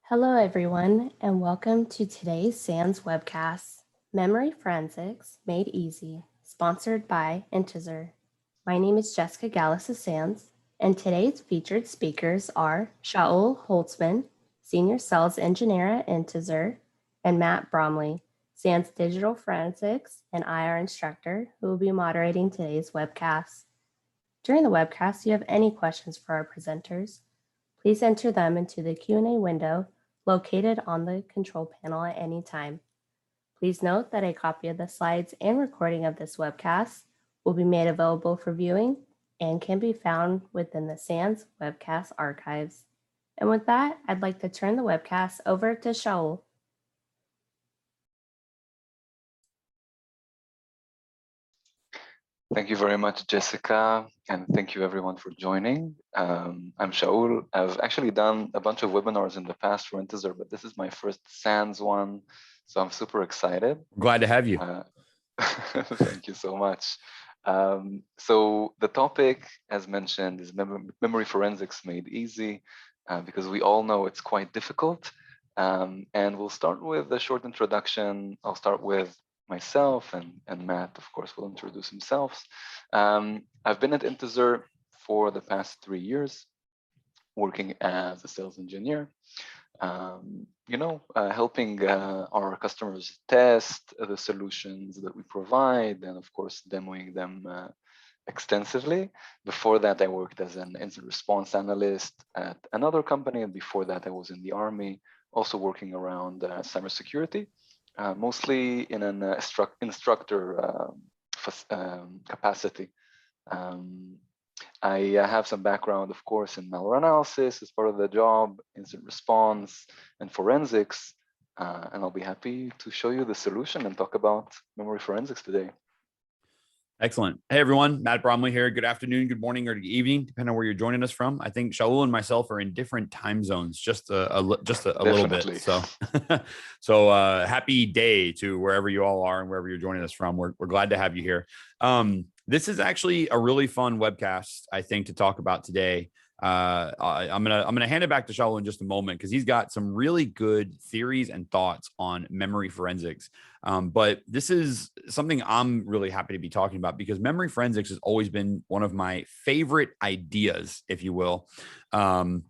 Hello, everyone, and welcome to today's SANS webcast, Memory Forensics Made Easy, sponsored by Intezer. My name is Jessica Gallus of SANS, and today's featured speakers are Shaul Holtzman, Senior Sales Engineer at Intezer, and Matt Bromiley, SANS Digital Forensics and IR Instructor, who will be moderating today's webcast. During the webcast, if you have any questions for our presenters, please enter them into the Q&A window located on the control panel at any time. Please note that a copy of the slides and recording of this webcast will be made available for viewing and can be found within the SANS webcast archives. And with that, I'd like to turn the webcast over to Shaul. Thank you very much, Jessica, and thank you everyone for joining. I'm Shaul. I've actually done a bunch of webinars in the past for Intezer, but this is my first SANS one, so I'm super excited. Glad to have you. Thank you so much. So the topic, as mentioned, is memory forensics made easy, because we all know it's quite difficult. And we'll start with a short introduction. I'll start with myself, and Matt, of course, will introduce himself. I've been at Intezer for the past 3 years, working as a sales engineer, helping our customers test the solutions that we provide, and of course, demoing them extensively. Before that, I worked as an incident response analyst at another company, and before that, I was in the Army, also working around cybersecurity. Mostly in an instructor capacity. I have some background, of course, in malware analysis as part of the job, incident response, and forensics. And I'll be happy to show you the solution and talk about memory forensics today. Excellent. Hey, everyone. Matt Bromiley here. Good afternoon, good morning, or good evening, depending on where you're joining us from. I think Shaul and myself are in different time zones, just a little bit. So, happy day to wherever you all are and wherever you're joining us from. We're glad to have you here. This is actually a really fun webcast, I think, to talk about today. I'm gonna hand it back to Shaul in just a moment because he's got some really good theories and thoughts on memory forensics. But this is something I'm really happy to be talking about because memory forensics has always been one of my favorite ideas, if you will, of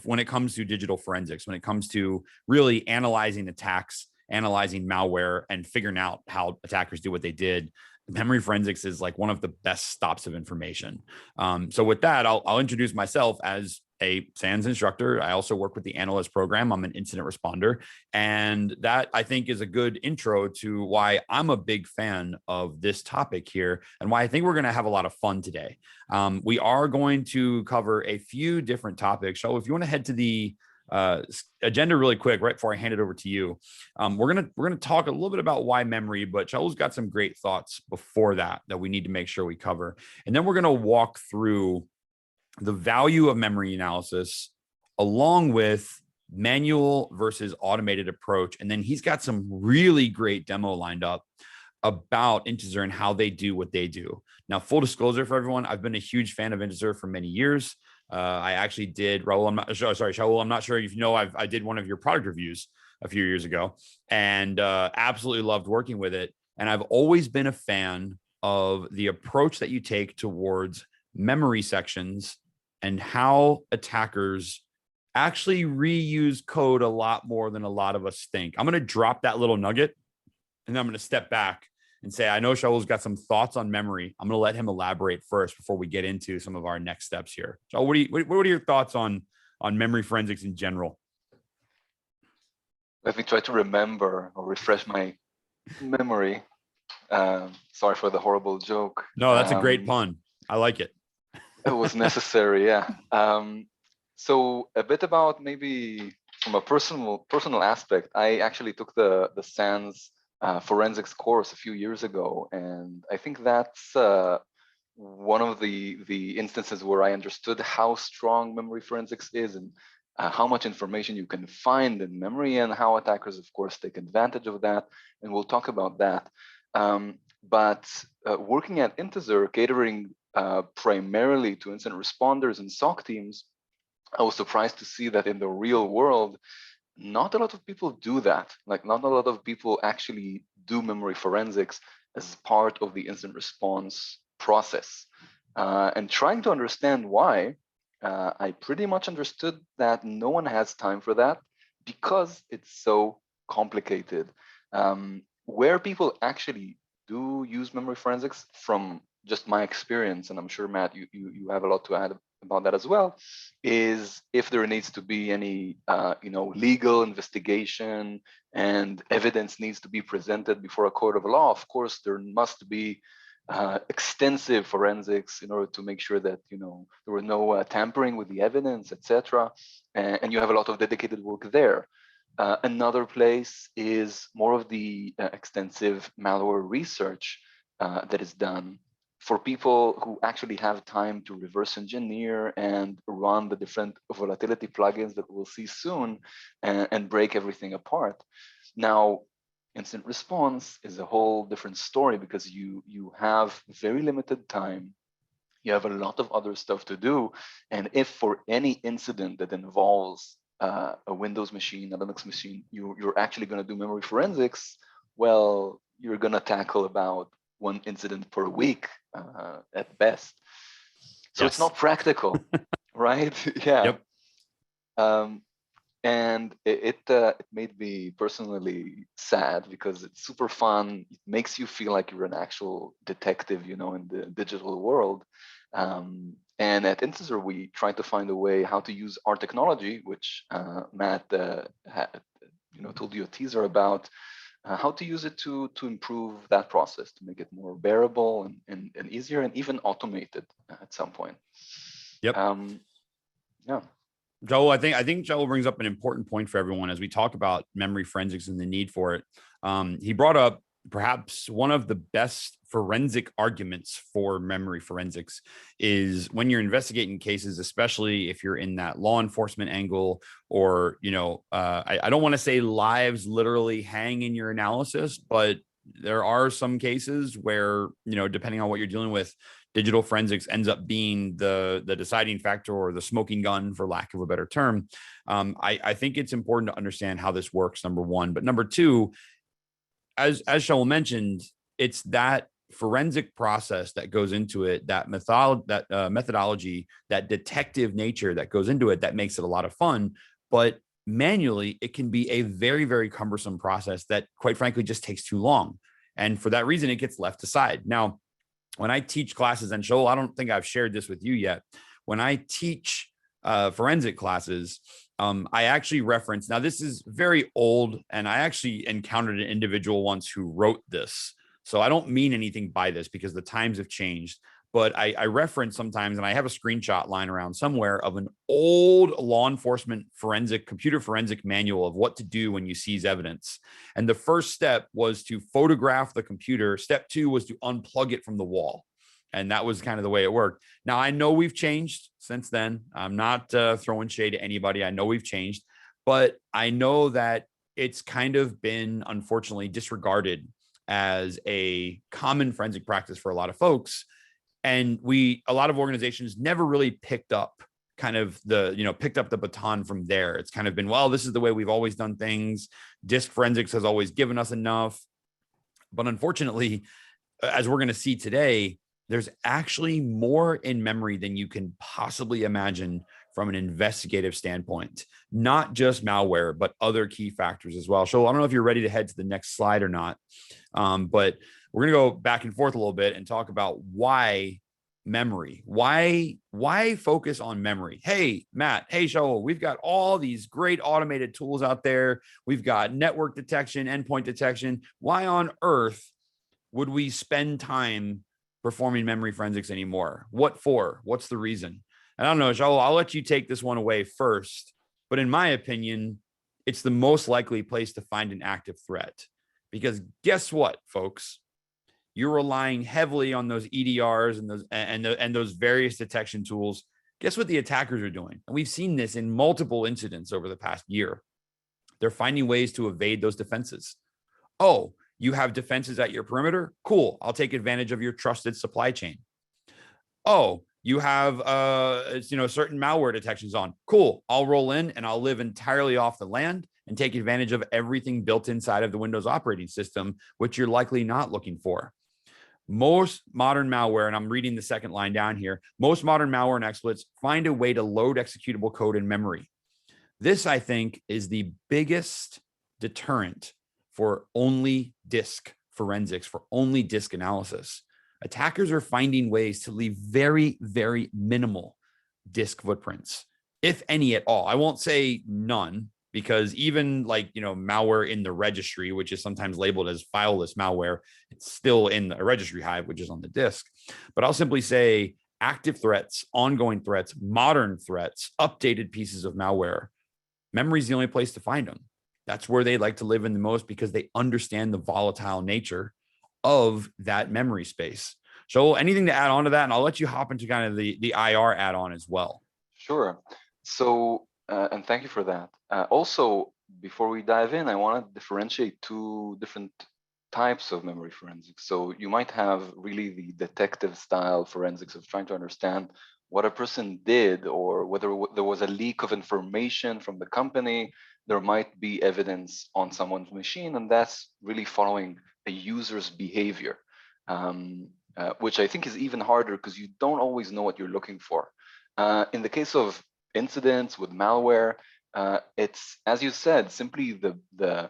when it comes to digital forensics, when it comes to really analyzing attacks, analyzing malware, and figuring out how attackers do what they did. Memory forensics is like one of the best stops of information. So with that, I'll introduce myself as a SANS instructor. I also work with the analyst program. I'm an incident responder. And that, I think, is a good intro to why I'm a big fan of this topic here and why I think we're going to have a lot of fun today. We are going to cover a few different topics. So if you want to head to the agenda really quick right before I hand it over to you, we're gonna talk a little bit about why memory, but Shaul's got some great thoughts before that we need to make sure we cover, and then we're gonna walk through the value of memory analysis along with manual versus automated approach, and then he's got some really great demo lined up about Intezer and how they do what they do. Now, full disclosure for everyone, I've been a huge fan of Intezer for many years. I actually did, Shaul, I'm not sure if you know, I did one of your product reviews a few years ago and absolutely loved working with it. And I've always been a fan of the approach that you take towards memory sections and how attackers actually reuse code a lot more than a lot of us think. I'm going to drop that little nugget and then I'm going to step back and say, I know Shaul's got some thoughts on memory. I'm going to let him elaborate first before we get into some of our next steps here. Shaul, what are your thoughts on memory forensics in general? Let me try to remember or refresh my memory. Sorry for the horrible joke. No, that's a great pun. I like it. It was necessary, yeah. So a bit about maybe from a personal aspect, I actually took the SANS forensics course a few years ago, and I think that's one of the instances where I understood how strong memory forensics is and how much information you can find in memory and how attackers, of course, take advantage of that, and we'll talk about that. But working at Intezer, catering primarily to incident responders and SOC teams, I was surprised to see that in the real world, not a lot of people do that. Like, not a lot of people actually do memory forensics as part of the incident response process. And trying to understand why, I pretty much understood that no one has time for that because it's so complicated. Where people actually do use memory forensics, from just my experience, and I'm sure Matt, you have a lot to add about that as well, is if there needs to be any legal investigation and evidence needs to be presented before a court of law. Of course, there must be extensive forensics in order to make sure that there was no tampering with the evidence, etc. And you have a lot of dedicated work there. Another place is more of the extensive malware research that is done for people who actually have time to reverse engineer and run the different volatility plugins that we'll see soon and break everything apart. Now, incident response is a whole different story because you have very limited time. You have a lot of other stuff to do. And if for any incident that involves a Windows machine, a Linux machine, you're actually going to do memory forensics, well, you're going to tackle about one incident per week at best. So it's not practical, right? Yeah. Yep. And it made me personally sad because it's super fun. It makes you feel like you're an actual detective, in the digital world. And at Intezer, we try to find a way how to use our technology, which Matt told you a teaser about, how to use it to improve that process, to make it more bearable and easier, and even automated at some point. Yep. Yeah. Joel, I think Joel brings up an important point for everyone as we talk about memory forensics and the need for it. He brought up perhaps one of the best forensic arguments for memory forensics is when you're investigating cases, especially if you're in that law enforcement angle, or, I don't want to say lives literally hang in your analysis, but there are some cases where, depending on what you're dealing with, digital forensics ends up being the deciding factor or the smoking gun, for lack of a better term. I think it's important to understand how this works, number one. But number two, as Shaul mentioned, it's that forensic process that goes into it, that methodology, that detective nature that goes into it, that makes it a lot of fun. But manually, it can be a very, very cumbersome process that, quite frankly, just takes too long. And for that reason, it gets left aside. Now, when I teach classes, and Shaul, I don't think I've shared this with you yet. When I teach forensic classes, I actually reference, now this is very old, and I actually encountered an individual once who wrote this. So I don't mean anything by this because the times have changed, but I reference sometimes, and I have a screenshot lying around somewhere of an old law enforcement computer forensic manual of what to do when you seize evidence. And the first step was to photograph the computer. Step two was to unplug it from the wall. And that was kind of the way it worked. Now, I know we've changed since then. I'm not throwing shade to anybody. I know we've changed, but I know that it's kind of been, unfortunately, disregarded as a common forensic practice for a lot of folks. And a lot of organizations never really picked up the baton from there. It's kind of been, well, this is the way we've always done things. Disk forensics has always given us enough. But unfortunately, as we're going to see today, there's actually more in memory than you can possibly imagine from an investigative standpoint, not just malware, but other key factors as well. So I don't know if you're ready to head to the next slide or not, but we're going to go back and forth a little bit and talk about why memory. Why focus on memory? Hey, Matt. Hey, Shaul. We've got all these great automated tools out there. We've got network detection, endpoint detection. Why on earth would we spend time performing memory forensics anymore? What for? What's the reason? And I don't know, Shaul, I'll let you take this one away first. But in my opinion, it's the most likely place to find an active threat. Because guess what, folks? You're relying heavily on those EDRs and those various detection tools. Guess what the attackers are doing? And we've seen this in multiple incidents over the past year. They're finding ways to evade those defenses. Oh, you have defenses at your perimeter? Cool. I'll take advantage of your trusted supply chain. Oh, You have certain malware detections on. Cool. I'll roll in and I'll live entirely off the land and take advantage of everything built inside of the Windows operating system, which you're likely not looking for. Most modern malware, and I'm reading the second line down here, most modern malware and exploits find a way to load executable code in memory. This, I think, is the biggest deterrent for only disk forensics, for only disk analysis. Attackers are finding ways to leave very, very minimal disk footprints, if any at all. I won't say none, because even malware in the registry, which is sometimes labeled as fileless malware, it's still in a registry hive, which is on the disk. But I'll simply say active threats, ongoing threats, modern threats, updated pieces of malware. Memory is the only place to find them. That's where they like to live in the most, because they understand the volatile nature of that memory space. So anything to add on to that? And I'll let you hop into kind of the IR add-on as well. Sure. So, and thank you for that. Also, before we dive in, I want to differentiate two different types of memory forensics. So you might have really the detective style forensics of trying to understand what a person did, or whether there was a leak of information from the company. There might be evidence on someone's machine, and that's really following a user's behavior, which I think is even harder because you don't always know what you're looking for. In the case of incidents with malware, it's, as you said, simply the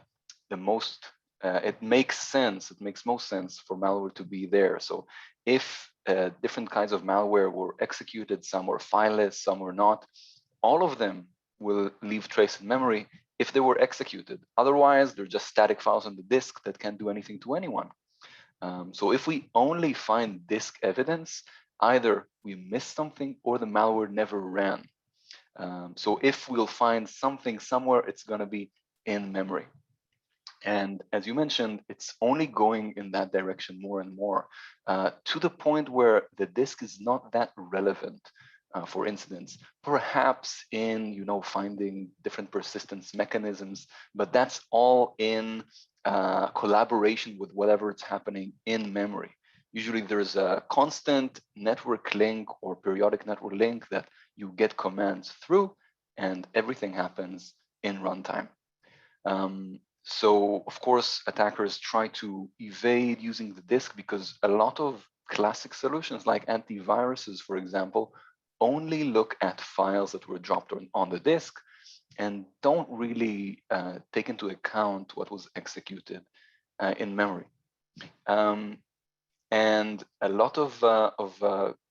most, it makes sense. It makes most sense for malware to be there. So if different kinds of malware were executed, some were fileless, some were not, all of them will leave trace in memory if they were executed. Otherwise, they're just static files on the disk that can't do anything to anyone. So if we only find disk evidence, either we missed something or the malware never ran. So if we'll find something somewhere, it's going to be in memory. And as you mentioned, it's only going in that direction more and more, to the point where the disk is not that relevant for incidents. Perhaps in finding different persistence mechanisms, but that's all in collaboration with whatever is happening in memory. Usually there's a constant network link or periodic network link that you get commands through, and everything happens in runtime. So of course, attackers try to evade using the disk because a lot of classic solutions like antiviruses, for example, only look at files that were dropped on the disk and don't really take into account what was executed in memory. And a lot of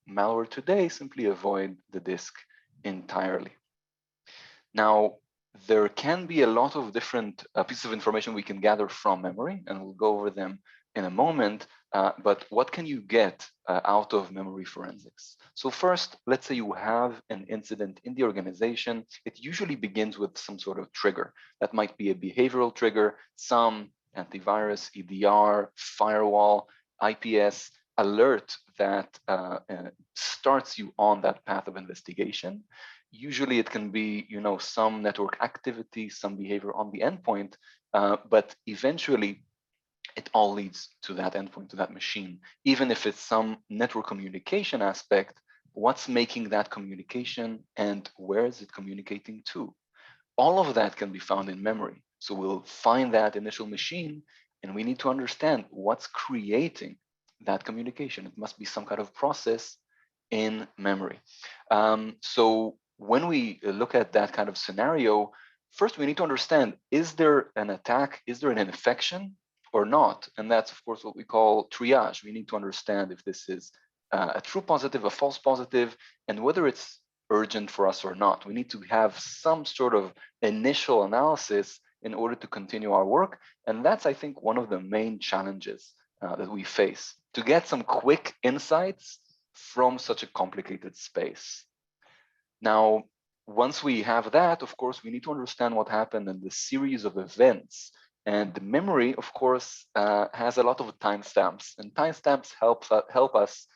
malware today simply avoid the disk entirely. Now, there can be a lot of different pieces of information we can gather from memory, and we'll go over them in a moment. But what can you get out of memory forensics? So first, let's say you have an incident in the organization. It usually begins with some sort of trigger. That might be a behavioral trigger, some antivirus, EDR, firewall, IPS alert that starts you on that path of investigation. Usually it can be, some network activity, some behavior on the endpoint, but eventually it all leads to that endpoint, to that machine. Even if it's some network communication aspect, what's making that communication and where is it communicating to? All of that can be found in memory. So we'll find that initial machine and we need to understand what's creating that communication. It must be some kind of process in memory. So when we look at that kind of scenario, first we need to understand, is there an attack? Is there an infection or not? And that's, of course, what we call triage. We need to understand if this is a true positive, a false positive, and whether it's urgent for us or not. We need to have some sort of initial analysis in order to continue our work. And that's, I think, one of the main challenges that we face, to get some quick insights from such a complicated space. Now, once we have that, of course, we need to understand what happened in the series of events. And the memory, of course, has a lot of timestamps, and timestamps help us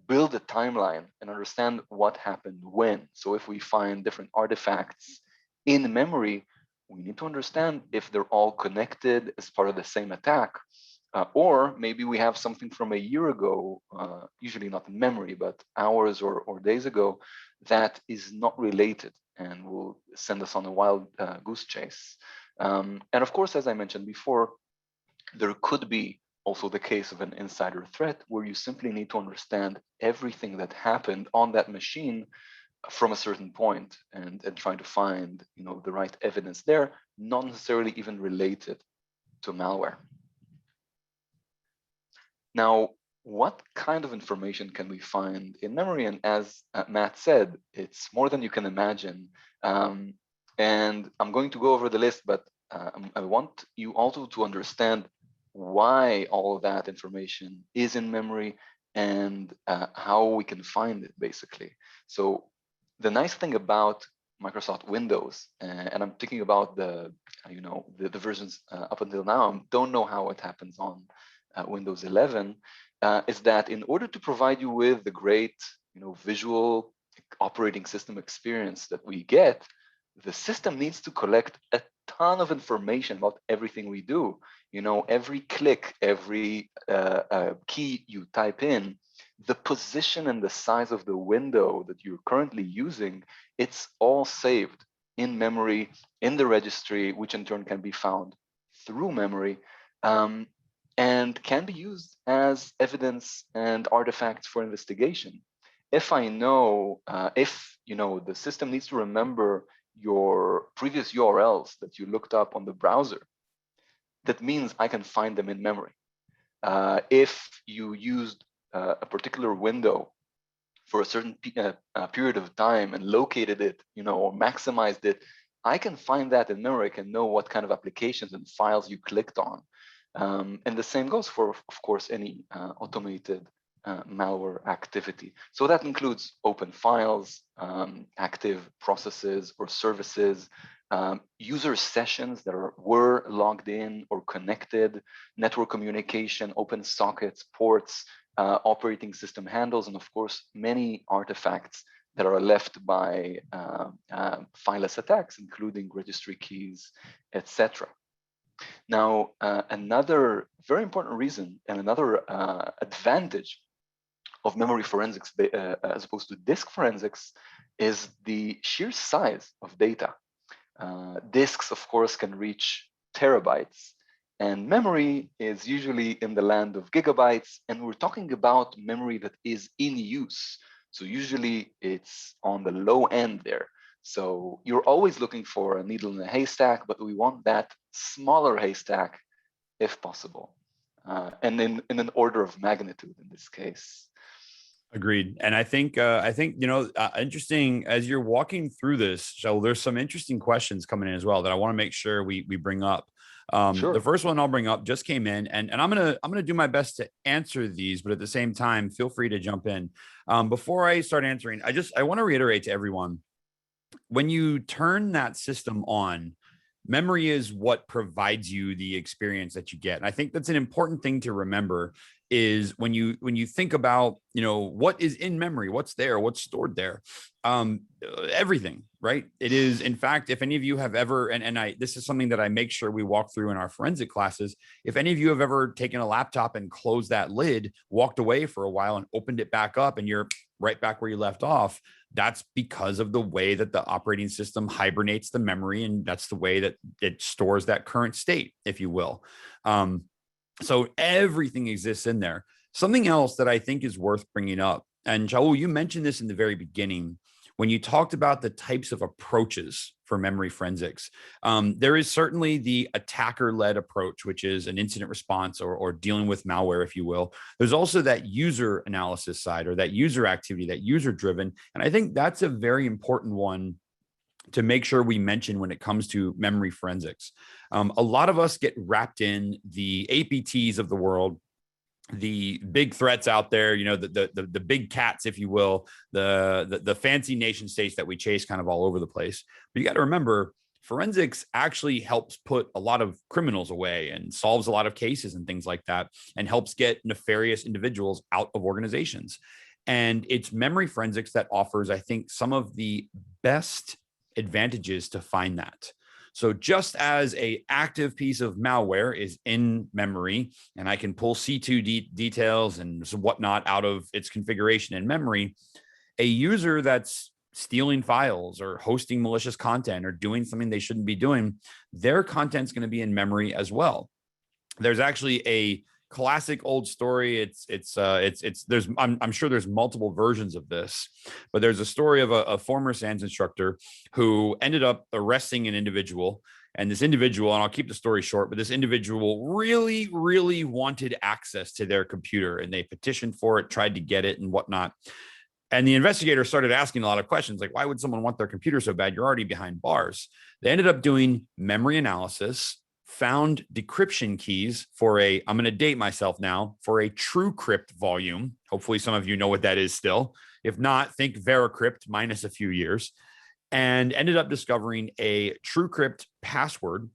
build a timeline and understand what happened when. So if we find different artifacts in memory, we need to understand if they're all connected as part of the same attack. Or maybe we have something from a year ago, usually not in memory, but hours or days ago, that is not related and will send us on a wild goose chase. And of course, as I mentioned before, there could be also the case of an insider threat where you simply need to understand everything that happened on that machine from a certain point and trying to find the right evidence there, not necessarily even related to malware. Now, what kind of information can we find in memory? And as Matt said, it's more than you can imagine. And I'm going to go over the list, but I want you also to understand why all of that information is in memory and how we can find it, basically. So the nice thing about Microsoft Windows, and I'm thinking about the versions up until now, I don't know how it happens on Windows 11, is that in order to provide you with the great visual operating system experience that we get, the system needs to collect a ton of information about everything we do. Every click, every key you type in, the position and the size of the window that you're currently using, it's all saved in memory, in the registry, which in turn can be found through memory. And can be used as evidence and artifacts for investigation. If I know, the system needs to remember your previous URLs that you looked up on the browser, that means I can find them in memory. If you used a particular window for a certain period of time and located it, or maximized it, I can find that in memory. I can know what kind of applications and files you clicked on. And the same goes for, of course, any automated malware activity. So that includes open files, active processes or services, user sessions that were logged in or connected, network communication, open sockets, ports, operating system handles, and of course, many artifacts that are left by fileless attacks, including registry keys, etc. Now, another very important reason and another advantage of memory forensics as opposed to disk forensics is the sheer size of data. Disks, of course, can reach terabytes, and memory is usually in the land of gigabytes, and we're talking about memory that is in use. So usually it's on the low end there. So you're always looking for a needle in a haystack, but we want that smaller haystack if possible, and in an order of magnitude in this case. Agreed. And I think interesting as you're walking through this, Shaul, there's some interesting questions coming in as well that I want to make sure we bring up. Sure. The first one I'll bring up just came in, and I'm gonna do my best to answer these, but at the same time, feel free to jump in. Before I start answering, I want to reiterate to everyone, when you turn that system on, memory is what provides you the experience that you get. And I think that's an important thing to remember, is when you think about, what is in memory, what's there, what's stored there, everything, right? It is, in fact, if any of you have ever, this is something that I make sure we walk through in our forensic classes. If any of you have ever taken a laptop and closed that lid, walked away for a while and opened it back up, and you're right back where you left off, that's because of the way that the operating system hibernates the memory, and that's the way that it stores that current state, if you will. So everything exists in there. Something else that I think is worth bringing up, and Shaul, you mentioned this in the very beginning when you talked about the types of approaches for memory forensics. There is certainly the attacker-led approach, which is an incident response or dealing with malware, if you will. There's also that user analysis side, or that user activity, that user-driven. And I think that's a very important one to make sure we mention when it comes to memory forensics. A lot of us get wrapped in the APTs of the world, the big threats out there, the big cats, if you will, the fancy nation states that we chase kind of all over the place. But you got to remember, forensics actually helps put a lot of criminals away and solves a lot of cases and things like that, and helps get nefarious individuals out of organizations. And it's memory forensics that offers, I think, some of the best advantages to find that. So So just as a active piece of malware is in memory, and I can pull C2 details and whatnot out of its configuration in memory, a user that's stealing files or hosting malicious content or doing something they shouldn't be doing, their content's going to be in memory as well. There's actually a classic old story. I'm sure there's multiple versions of this, but there's a story of a former SANS instructor who ended up arresting an individual. And this individual, and I'll keep the story short, but this individual really, really wanted access to their computer, and they petitioned for it, tried to get it and whatnot. And the investigator started asking a lot of questions like, why would someone want their computer so bad? You're already behind bars. They ended up doing memory analysis, found decryption keys for I'm going to date myself now, for a TrueCrypt volume. Hopefully some of you know what that is still. If not, think VeraCrypt minus a few years. And ended up discovering a TrueCrypt password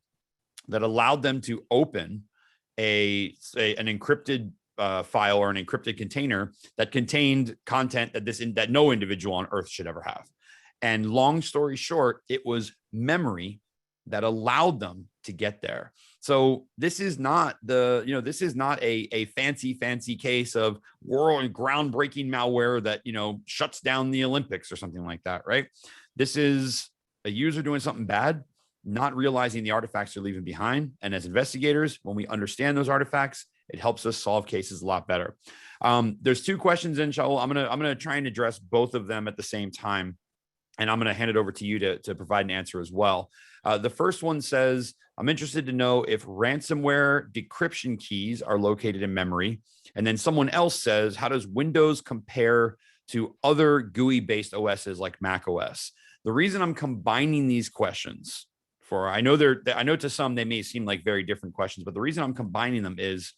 that allowed them to open an encrypted file or an encrypted container that contained content that no individual on Earth should ever have. And long story short, it was memory that allowed them to get there. So this is not a fancy case of world and groundbreaking malware that, shuts down the Olympics or something like that, right? This is a user doing something bad, not realizing the artifacts they're leaving behind. And as investigators, when we understand those artifacts, it helps us solve cases a lot better. There's two questions in, Shaul. I'm gonna try and address both of them at the same time, and I'm gonna hand it over to you to provide an answer as well. The first one says, I'm interested to know if ransomware decryption keys are located in memory. And then someone else says, how does Windows compare to other GUI-based OSs like Mac OS? The reason I'm combining these questions I know to some they may seem like very different questions, but the reason I'm combining them is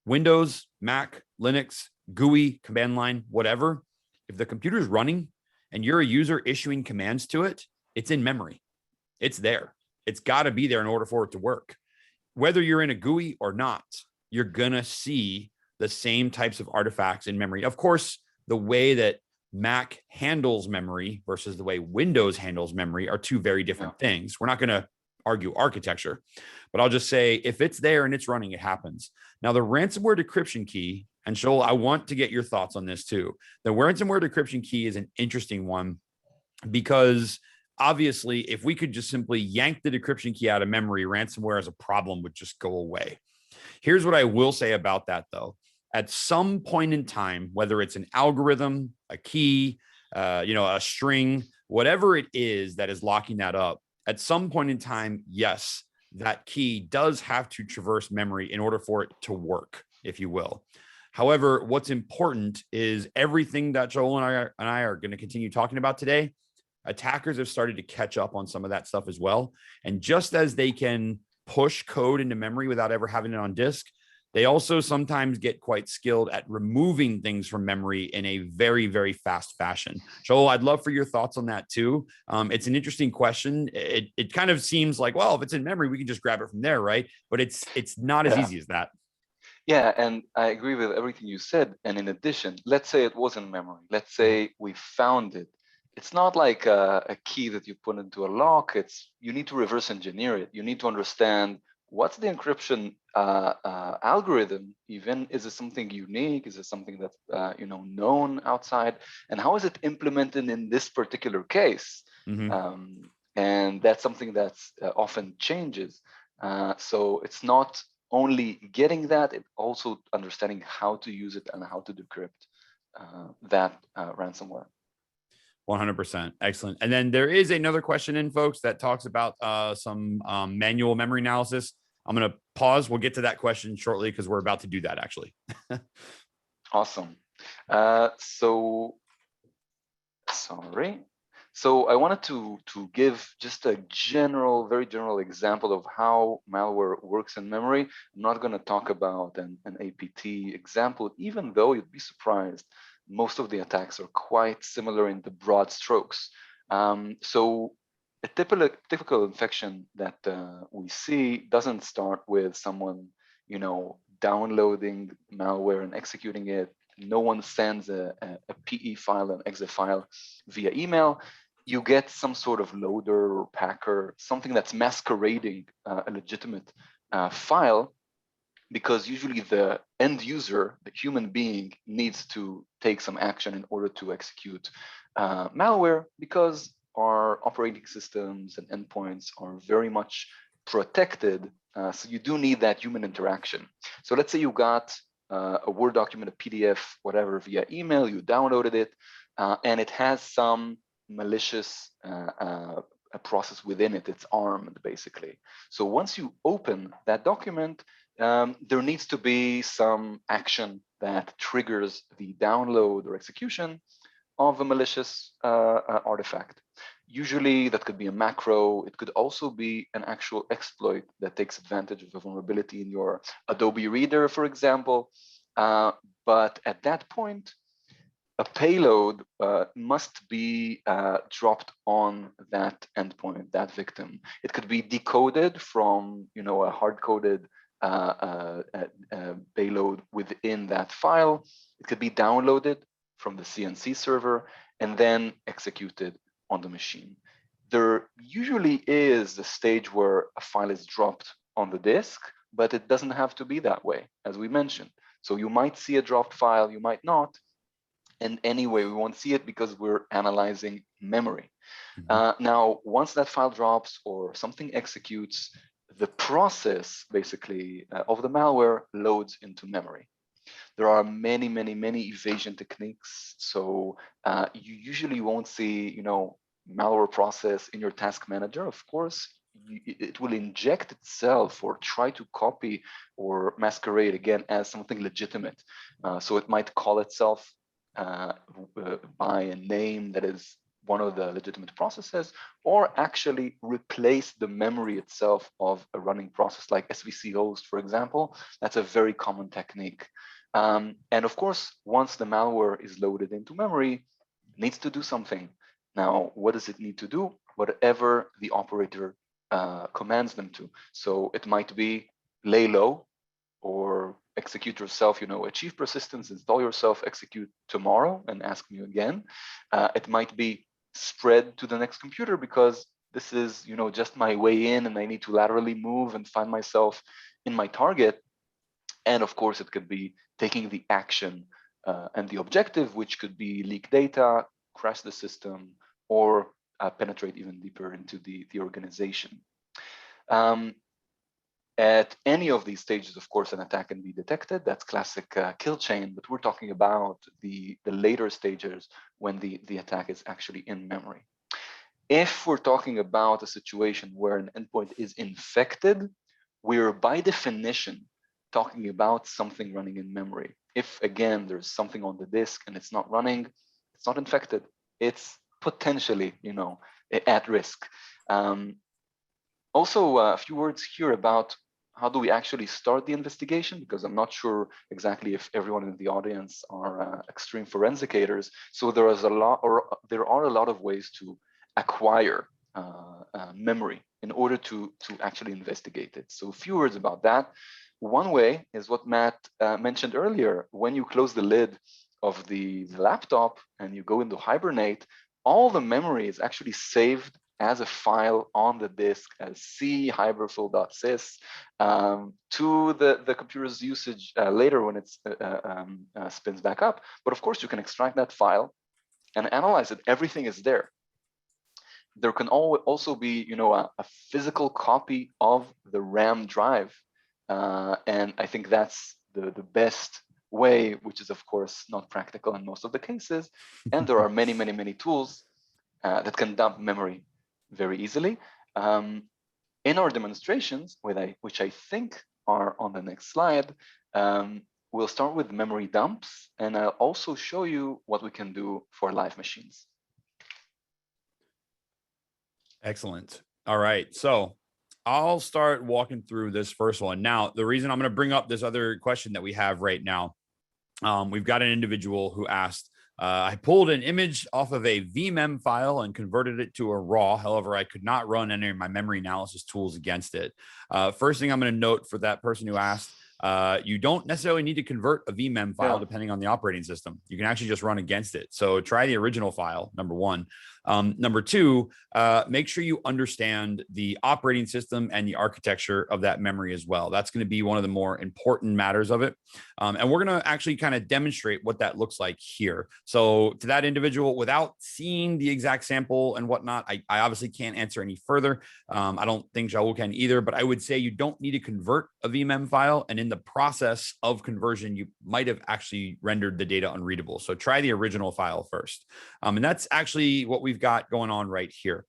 Windows, Mac, Linux, GUI, command line, whatever. If the computer is running and you're a user issuing commands to it, it's in memory. It's there. It's got to be there in order for it to work. Whether you're in a GUI or not, you're going to see the same types of artifacts in memory. Of course, the way that Mac handles memory versus the way Windows handles memory are two very different things. We're not going to argue architecture, but I'll just say if it's there and it's running, it happens. Now, the ransomware decryption key, and Shaul, I want to get your thoughts on this too. The ransomware decryption key is an interesting one because obviously, if we could just simply yank the decryption key out of memory, ransomware as a problem would just go away. Here's what I will say about that, though. At some point in time, whether it's an algorithm, a key, a string, whatever it is that is locking that up, at some point in time, yes, that key does have to traverse memory in order for it to work, if you will. However, what's important is everything that Joel and I are going to continue talking about today. Attackers have started to catch up on some of that stuff as well. And just as they can push code into memory without ever having it on disk, they also sometimes get quite skilled at removing things from memory in a very, very fast fashion. Joel, I'd love for your thoughts on that too. It's an interesting question. It kind of seems like, well, if it's in memory, we can just grab it from there, right? But it's not as easy as that. Yeah, and I agree with everything you said. And in addition, let's say it was in memory. Let's say we found it. It's not like a key that you put into a lock. You need to reverse engineer it. You need to understand what's the encryption algorithm. Even is it something unique? Is it something that's known outside? And how is it implemented in this particular case? Mm-hmm. And that's something that's often changes. So it's not only getting that, it's also understanding how to use it and how to decrypt that ransomware. 100%. Excellent. And then there is another question in, folks, that talks about some manual memory analysis. I'm going to pause. We'll get to that question shortly because we're about to do that, actually. Awesome. So I wanted to give just a very general example of how malware works in memory. I'm not going to talk about an APT example, even though you'd be surprised. Most of the attacks are quite similar in the broad strokes. So a typical infection that we see doesn't start with someone, downloading malware and executing it. No one sends a PE file, an exe file via email. you get some sort of loader or packer, something that's masquerading a legitimate file, because usually the end user, the human being, needs to take some action in order to execute malware, because our operating systems and endpoints are very much protected. So you do need that human interaction. So let's say you got a Word document, a PDF, whatever, via email, you downloaded it, and it has some malicious a process within it. It's armed, basically. So once you open that document, there needs to be some action that triggers the download or execution of a malicious artifact. Usually that could be a macro. It could also be an actual exploit that takes advantage of a vulnerability in your Adobe Reader, for example. But at that point, a payload must be dropped on that endpoint, that victim. It could be decoded from, a hard-coded payload within that file. It could be downloaded from the CNC server and then executed on the machine. There usually is a stage where a file is dropped on the disk, but it doesn't have to be that way, as we mentioned. So you might see a dropped file, you might not. And anyway, we won't see it because we're analyzing memory. Now, once that file drops or something executes, the process basically of the malware loads into memory. There are many, many, many evasion techniques. So you usually won't see, malware process in your task manager. Of course, it will inject itself or try to copy or masquerade again as something legitimate. So it might call itself by a name that is one of the legitimate processes, or actually replace the memory itself of a running process like SVC host, for example. That's a very common technique. And of course, once the malware is loaded into memory, it needs to do something. Now, what does it need to do? Whatever the operator commands them to. So it might be lay low, or execute yourself, achieve persistence, install yourself, execute tomorrow, and ask me again. It might be spread to the next computer because this is, just my way in and I need to laterally move and find myself in my target. And of course, it could be taking the action and the objective, which could be leak data, crash the system, or penetrate even deeper into the organization. At any of these stages, of course, an attack can be detected. That's classic kill chain, but we're talking about the later stages when the attack is actually in memory. If we're talking about a situation where an endpoint is infected, we're by definition talking about something running in memory. If, again, there's something on the disk and it's not running, it's not infected. It's potentially, at risk. Also, a few words here about how do we actually start the investigation, because I'm not sure exactly if everyone in the audience are extreme forensicators. So there are a lot of ways to acquire memory in order to actually investigate it. So a few words about that. One way is what Matt mentioned earlier. When you close the lid of the laptop and you go into hibernate, all the memory is actually saved as a file on the disk as c-hyberfill.sys to the computer's usage later when it spins back up. But of course, you can extract that file and analyze it. Everything is there. There can also be, a physical copy of the RAM drive. And I think that's the best way, which is, of course, not practical in most of the cases. And there are many, many, many tools that can dump memory very easily. In our demonstrations, which I think are on the next slide, we'll start with memory dumps, and I'll also show you what we can do for live machines. Excellent. All right. So I'll start walking through this first one. Now, the reason I'm going to bring up this other question that we have right now, we've got an individual who asked, I pulled an image off of a VMem file and converted it to a RAW. However, I could not run any of my memory analysis tools against it. First thing I'm going to note for that person who asked, you don't necessarily need to convert a VMem file depending on the operating system. You can actually just run against it. So try the original file, number one. Number two, make sure you understand the operating system and the architecture of that memory as well. That's going to be one of the more important matters of it. And we're going to actually kind of demonstrate what that looks like here. So to that individual, without seeing the exact sample and whatnot, I obviously can't answer any further. I don't think Shaul can either, but I would say you don't need to convert a VMM file. And in the process of conversion, you might have actually rendered the data unreadable. So try the original file first. And that's actually what we've got going on right here.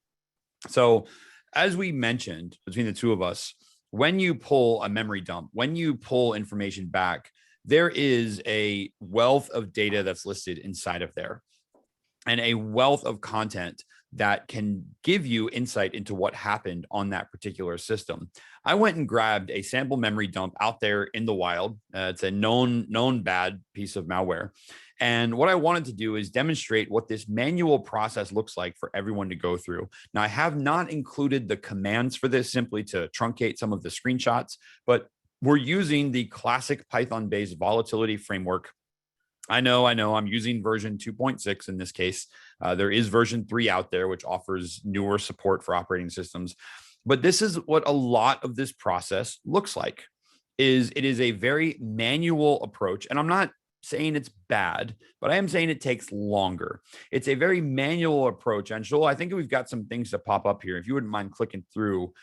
So as we mentioned between the two of us, when you pull a memory dump, when you pull information back, there is a wealth of data that's listed inside of there and a wealth of content that can give you insight into what happened on that particular system. I went and grabbed a sample memory dump out there in the wild. It's a known bad piece of malware. And what I wanted to do is demonstrate what this manual process looks like for everyone to go through. Now, I have not included the commands for this simply to truncate some of the screenshots, but we're using the classic Python-based volatility framework. I know, I'm using version 2.6 in this case. There is version 3 out there, which offers newer support for operating systems. But this is what a lot of this process looks like. It is a very manual approach. And I'm not saying it's bad, but I am saying it takes longer. It's a very manual approach. And Shaul, I think we've got some things to pop up here. If you wouldn't mind clicking through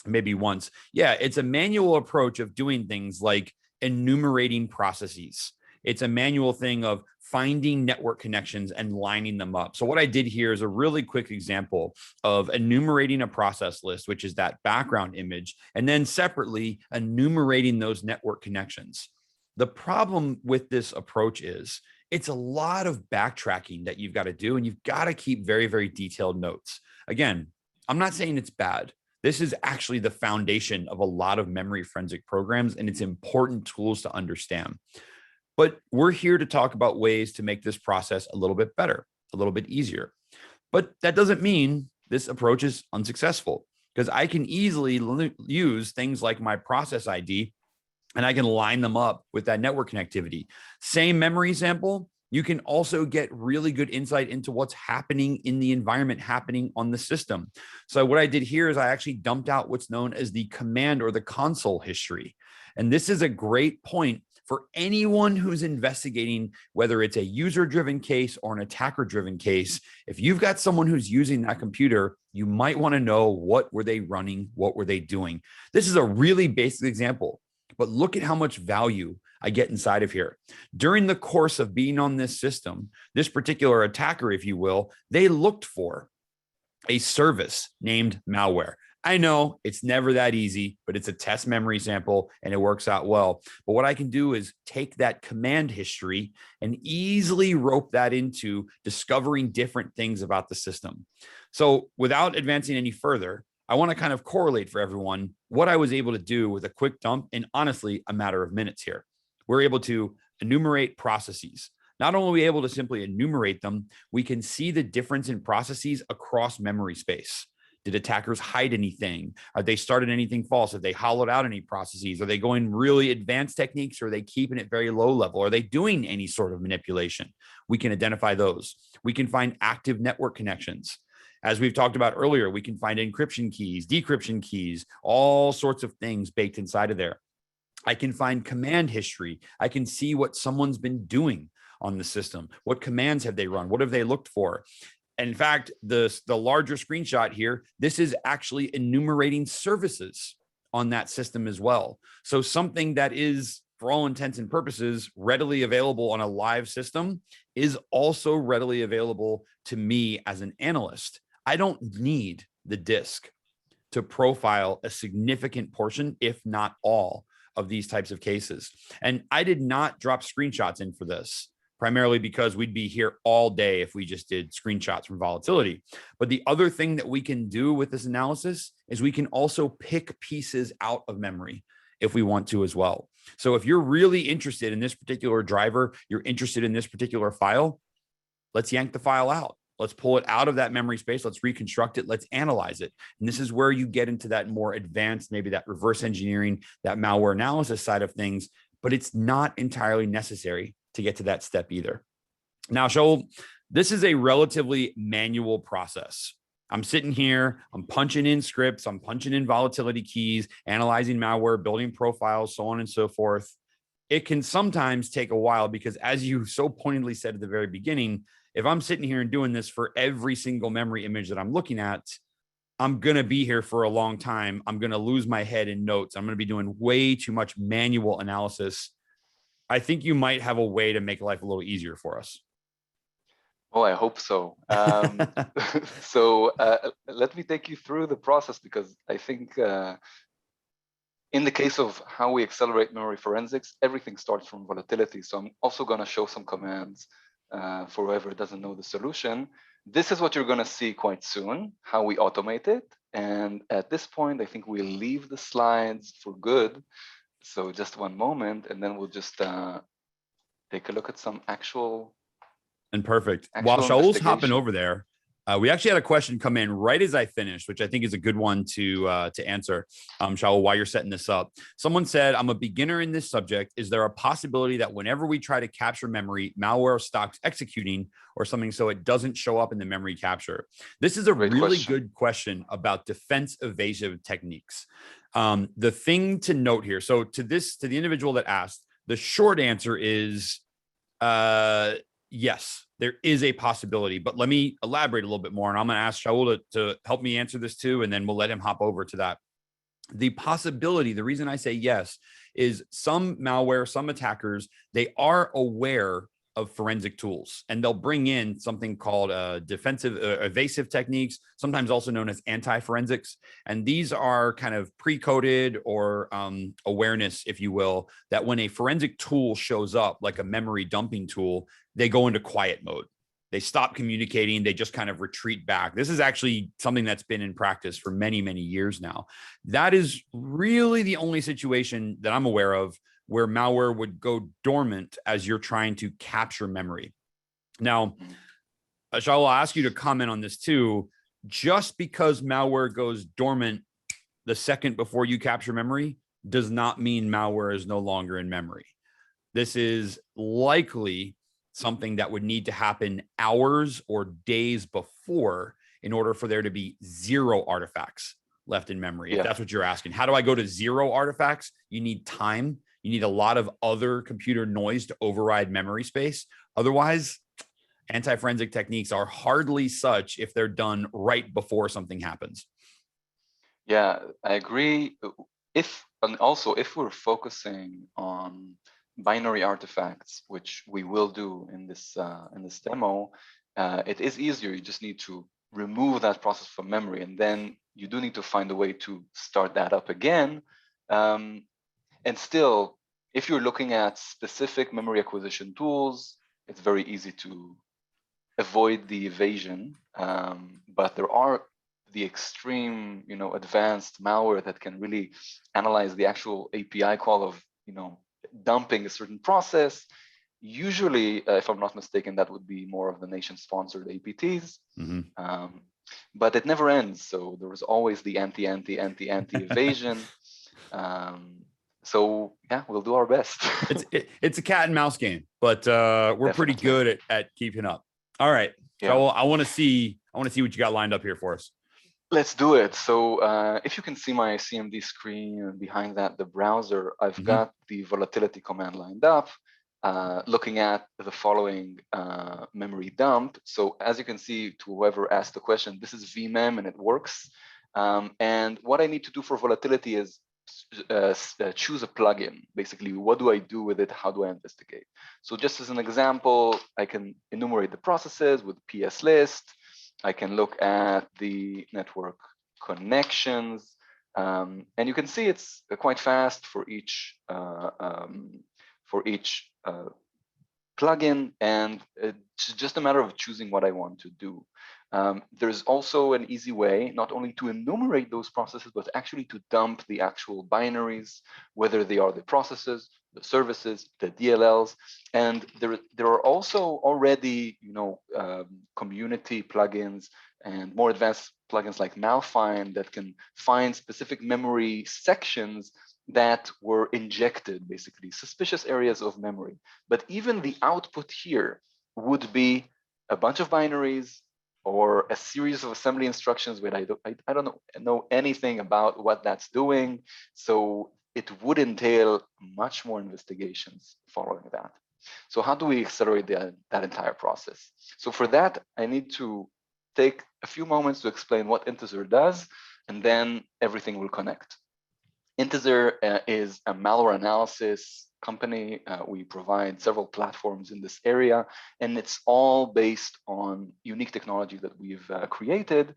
maybe once. Yeah, it's a manual approach of doing things like enumerating processes. It's a manual thing of finding network connections and lining them up. So what I did here is a really quick example of enumerating a process list, which is that background image, and then separately enumerating those network connections. The problem with this approach is it's a lot of backtracking that you've got to do, and you've got to keep very, very detailed notes. Again, I'm not saying it's bad. This is actually the foundation of a lot of memory forensic programs, and it's important tools to understand. But we're here to talk about ways to make this process a little bit better, a little bit easier. But that doesn't mean this approach is unsuccessful, because I can easily use things like my process ID and I can line them up with that network connectivity. Same memory sample, you can also get really good insight into what's happening in the environment, happening on the system. So what I did here is I actually dumped out what's known as the command or the console history. And this is a great point for anyone who's investigating, whether it's a user-driven case or an attacker-driven case. If you've got someone who's using that computer, you might want to know what were they running, what were they doing. This is a really basic example, but look at how much value I get inside of here. During the course of being on this system, this particular attacker, if you will, they looked for a service named malware. I know it's never that easy, but it's a test memory sample and it works out well. But what I can do is take that command history and easily rope that into discovering different things about the system. So without advancing any further, I want to kind of correlate for everyone what I was able to do with a quick dump in honestly a matter of minutes here. We're able to enumerate processes. Not only are we able to simply enumerate them, we can see the difference in processes across memory space. Did attackers hide anything? Are they started anything false? Have they hollowed out any processes? Are they going really advanced techniques, or are they keeping it very low level? Are they doing any sort of manipulation? We can identify those. We can find active network connections. As we've talked about earlier, we can find encryption keys, decryption keys, all sorts of things baked inside of there. I can find command history. I can see what someone's been doing on the system. What commands have they run? What have they looked for? And in fact, the larger screenshot here, this is actually enumerating services on that system as well. So something that is, for all intents and purposes, readily available on a live system is also readily available to me as an analyst. I don't need the disk to profile a significant portion, if not all, of these types of cases. And I did not drop screenshots in for this, primarily because we'd be here all day if we just did screenshots from volatility. But the other thing that we can do with this analysis is we can also pick pieces out of memory if we want to as well. So if you're really interested in this particular driver, you're interested in this particular file, let's yank the file out. Let's pull it out of that memory space. Let's reconstruct it. Let's analyze it. And this is where you get into that more advanced, maybe that reverse engineering, that malware analysis side of things, but it's not entirely necessary to get to that step either. Now, Shaul, This is a relatively manual process. I'm sitting here, I'm punching in scripts, I'm punching in volatility keys, analyzing malware, building profiles, so on and so forth. It can sometimes take a while because, as you so pointedly said at the very beginning, if I'm sitting here and doing this for every single memory image that I'm looking at, I'm going to be here for a long time. I'm going to lose my head in notes. I'm going to be doing way too much manual analysis. I think you might have a way to make life a little easier for us. Oh, I hope so. Let me take you through the process, because I think in the case of how we accelerate memory forensics, everything starts from volatility. So I'm also going to show some commands for whoever doesn't know the solution. This is what you're going to see quite soon, how we automate it. And at this point, I think we'll leave the slides for good. So just one moment, and then we'll just take a look at some actual. And perfect. While Shaul's hopping over there, we actually had a question come in right as I finished, which I think is a good one to answer. Shaul, while you're setting this up, someone said, I'm a beginner in this subject. Is there a possibility that whenever we try to capture memory, malware stops executing or something so it doesn't show up in the memory capture? This is a really good question about defense evasive techniques. The thing to note here, so to the individual that asked, the short answer is yes, there is a possibility, but let me elaborate a little bit more. And I'm going to ask Shaul to help me answer this too, and then we'll let him hop over to that. The possibility, the reason I say yes, is some malware, some attackers, they are aware of forensic tools, and they'll bring in something called defensive evasive techniques, sometimes also known as anti-forensics. And these are kind of pre-coded or awareness, if you will, that when a forensic tool shows up, like a memory dumping tool, they go into quiet mode. They stop communicating. They just kind of retreat back. This is actually something that's been in practice for many, many years now. That is really the only situation that I'm aware of where malware would go dormant as you're trying to capture memory. Now, Shaul, I'll ask you to comment on this too. Just because malware goes dormant the second before you capture memory does not mean malware is no longer in memory. This is likely something that would need to happen hours or days before in order for there to be zero artifacts left in memory. If that's what you're asking. How do I go to zero artifacts? You need time. You need a lot of other computer noise to override memory space. Otherwise, anti-forensic techniques are hardly such if they're done right before something happens. Yeah, I agree. And also if we're focusing on binary artifacts, which we will do in this demo, it is easier. You just need to remove that process from memory, and then you do need to find a way to start that up again. And still, if you're looking at specific memory acquisition tools, it's very easy to avoid the evasion. But there are the extreme, advanced malware that can really analyze the actual API call of, dumping a certain process. Usually, if I'm not mistaken, that would be more of the nation-sponsored APTs. Mm-hmm. But it never ends. So there was always the anti-evasion. So yeah, we'll do our best. It's a cat and mouse game, but we're pretty good at keeping up. All right. Yeah. So I want to see what you got lined up here for us. Let's do it. So if you can see my CMD screen, and behind that, the browser, I've got the volatility command lined up, looking at the following memory dump. So as you can see, to whoever asked the question, this is vmem and it works. And what I need to do for volatility is choose a plugin. Basically, what do I do with it? How do I investigate? So just as an example, I can enumerate the processes with PS list. I can look at the network connections, and you can see it's quite fast for each plugin, and it's just a matter of choosing what I want to do. There's also an easy way not only to enumerate those processes, but actually to dump the actual binaries, whether they are the processes, the services, the DLLs. And there are also already, community plugins and more advanced plugins like malfind that can find specific memory sections that were injected, basically suspicious areas of memory. But even the output here would be a bunch of binaries or a series of assembly instructions where I don't know anything about what that's doing. So it would entail much more investigations following that. So how do we accelerate that entire process? So for that, I need to take a few moments to explain what Intezer does, and then everything will connect. Intezer is a malware analysis company. We provide several platforms in this area, and it's all based on unique technology that we've created,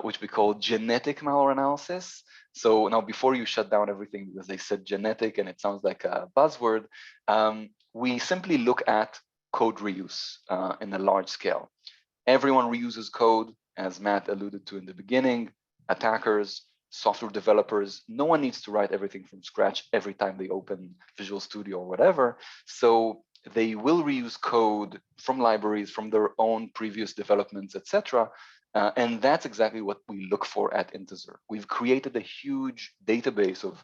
which we call genetic malware analysis. So now, before you shut down everything because they said genetic and it sounds like a buzzword, we simply look at code reuse in a large scale. Everyone reuses code, as Matt alluded to in the beginning. Attackers, software developers, no one needs to write everything from scratch every time they open Visual Studio or whatever. So they will reuse code from libraries, from their own previous developments, etc. And that's exactly what we look for at Intezer. We've created a huge database of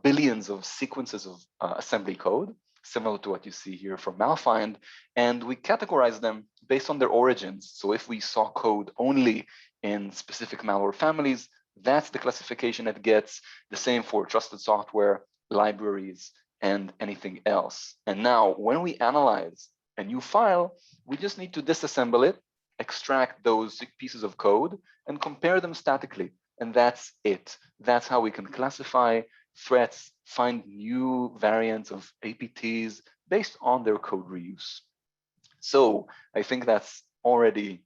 billions of sequences of assembly code, similar to what you see here from Malfind, and we categorize them based on their origins. So if we saw code only in specific malware families, that's the classification it gets. The same for trusted software, libraries, and anything else. And now when we analyze a new file, we just need to disassemble it, extract those pieces of code, and compare them statically. And that's it. That's how we can classify threats, find new variants of APTs based on their code reuse. So I think that's already,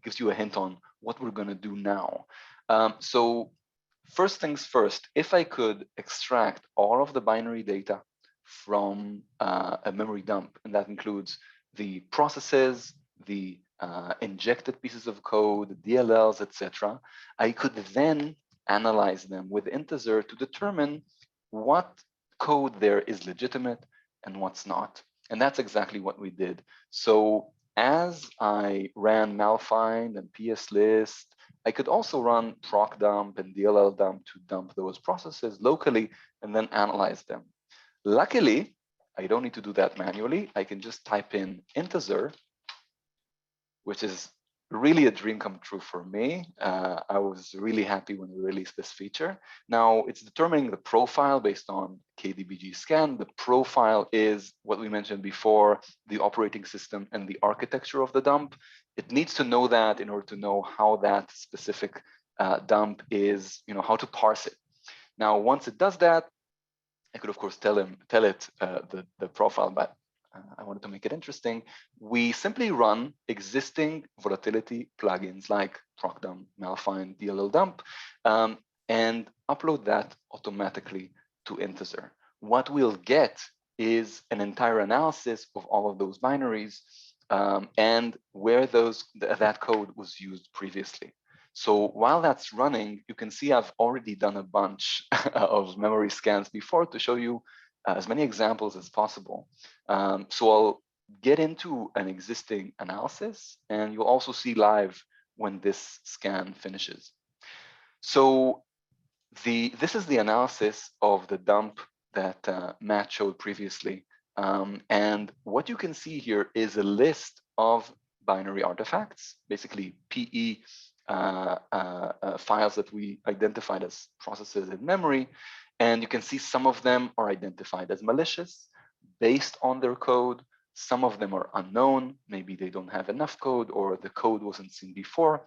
gives you a hint on what we're going to do now. So first things first, if I could extract all of the binary data from a memory dump, and that includes the processes, the injected pieces of code, DLLs, etc., I could then analyze them with Intezer to determine what code there is legitimate and what's not. And that's exactly what we did. So as I ran malfind and pslist, I could also run proc dump and DLL dump to dump those processes locally and then analyze them. Luckily, I don't need to do that manually. I can just type in Intezer, which is really a dream come true for me. I was really happy when we released this feature. Now it's determining the profile based on KDBG scan. The profile is what we mentioned before, the operating system and the architecture of the dump. It needs to know that in order to know how that specific dump is, how to parse it. Now, once it does that, I could of course tell it the profile, but I wanted to make it interesting. We simply run existing volatility plugins like procdump, malfind, DLL dump, and upload that automatically to Intezer. What we'll get is an entire analysis of all of those binaries and where that code was used previously. So while that's running, you can see I've already done a bunch of memory scans before to show you as many examples as possible. So I'll get into an existing analysis, and you'll also see live when this scan finishes. So this is the analysis of the dump that Matt showed previously. And what you can see here is a list of binary artifacts, basically PE files that we identified as processes in memory. And you can see some of them are identified as malicious based on their code. Some of them are unknown. Maybe they don't have enough code or the code wasn't seen before.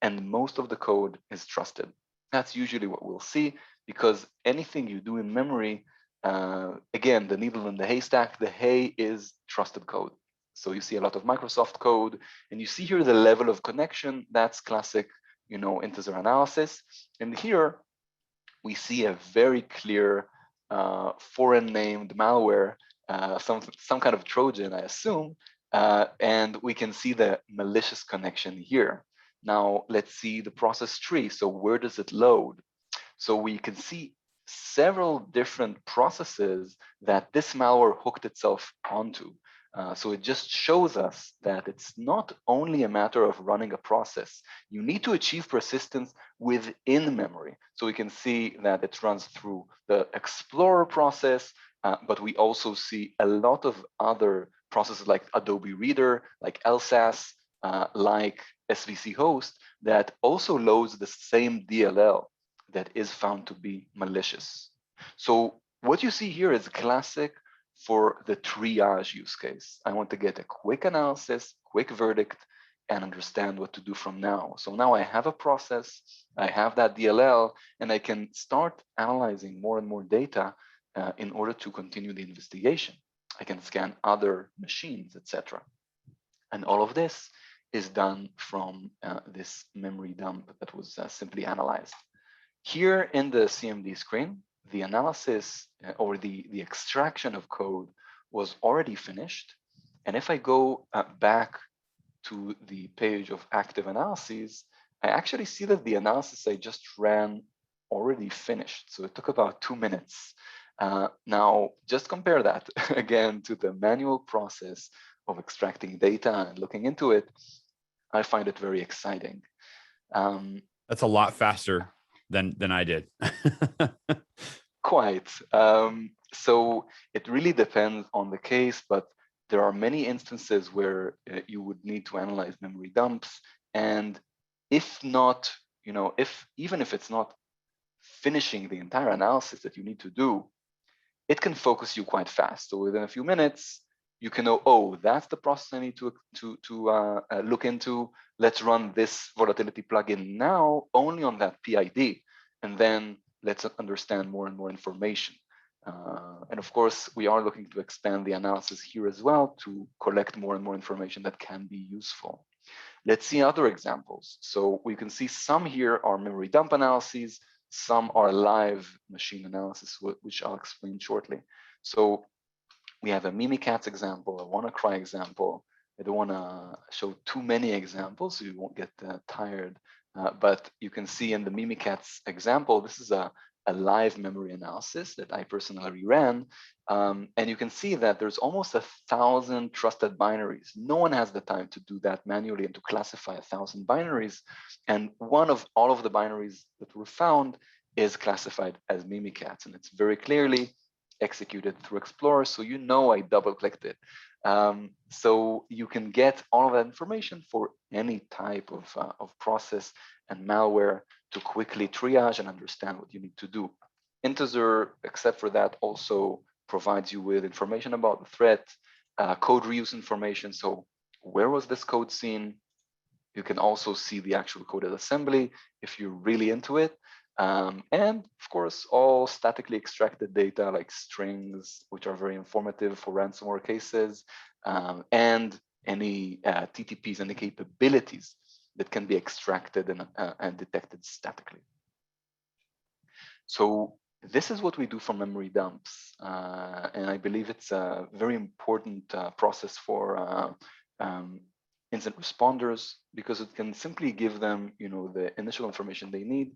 And most of the code is trusted. That's usually what we'll see because anything you do in memory, again, the needle in the haystack, the hay is trusted code. So you see a lot of Microsoft code and you see here the level of connection. That's classic, Intezer analysis. And here, we see a very clear foreign named malware, some kind of Trojan, I assume, and we can see the malicious connection here. Now let's see the process tree. So where does it load? So we can see several different processes that this malware hooked itself onto. So it just shows us that it's not only a matter of running a process. You need to achieve persistence within memory. So we can see that it runs through the Explorer process, but we also see a lot of other processes like Adobe Reader, like LSASS, like SVC host that also loads the same DLL that is found to be malicious. So what you see here is classic for the triage use case. I want to get a quick analysis, quick verdict, and understand what to do from now. So now I have a process, I have that DLL, and I can start analyzing more and more data in order to continue the investigation. I can scan other machines, etc. And all of this is done from this memory dump that was simply analyzed. Here in the CMD screen, the analysis or the extraction of code was already finished. And if I go back to the page of active analyses, I actually see that the analysis I just ran already finished. So it took about 2 minutes. Now, just compare that again to the manual process of extracting data and looking into it. I find it very exciting. That's a lot faster than I did. Quite. So it really depends on the case, but there are many instances where you would need to analyze memory dumps. And if not, even if it's not finishing the entire analysis that you need to do, it can focus you quite fast. So within a few minutes, you can know, oh, that's the process I need to look into. Let's run this volatility plugin now only on that PID. And then let's understand more and more information. And of course, we are looking to expand the analysis here as well to collect more and more information that can be useful. Let's see other examples. So we can see some here are memory dump analyses, some are live machine analysis, which I'll explain shortly. So we have a Mimikatz example, a WannaCry example. I don't want to show too many examples so you won't get tired. But you can see in the Mimikatz example, this is a live memory analysis that I personally ran. And you can see that there's almost 1,000 trusted binaries. No one has the time to do that manually and to classify 1,000 binaries. And one of all of the binaries that were found is classified as Mimikatz. And it's very clearly executed through Explorer. So you know I double clicked it. So you can get all of that information for any type of process and malware to quickly triage and understand what you need to do. Intezer, except for that, also provides you with information about the threat, code reuse information. So where was this code seen? You can also see the actual coded assembly if you're really into it. And of course, all statically extracted data like strings, which are very informative for ransomware cases, and any TTPs and the capabilities that can be extracted and detected statically. So this is what we do for memory dumps. And I believe it's a very important process for incident responders because it can simply give them, the initial information they need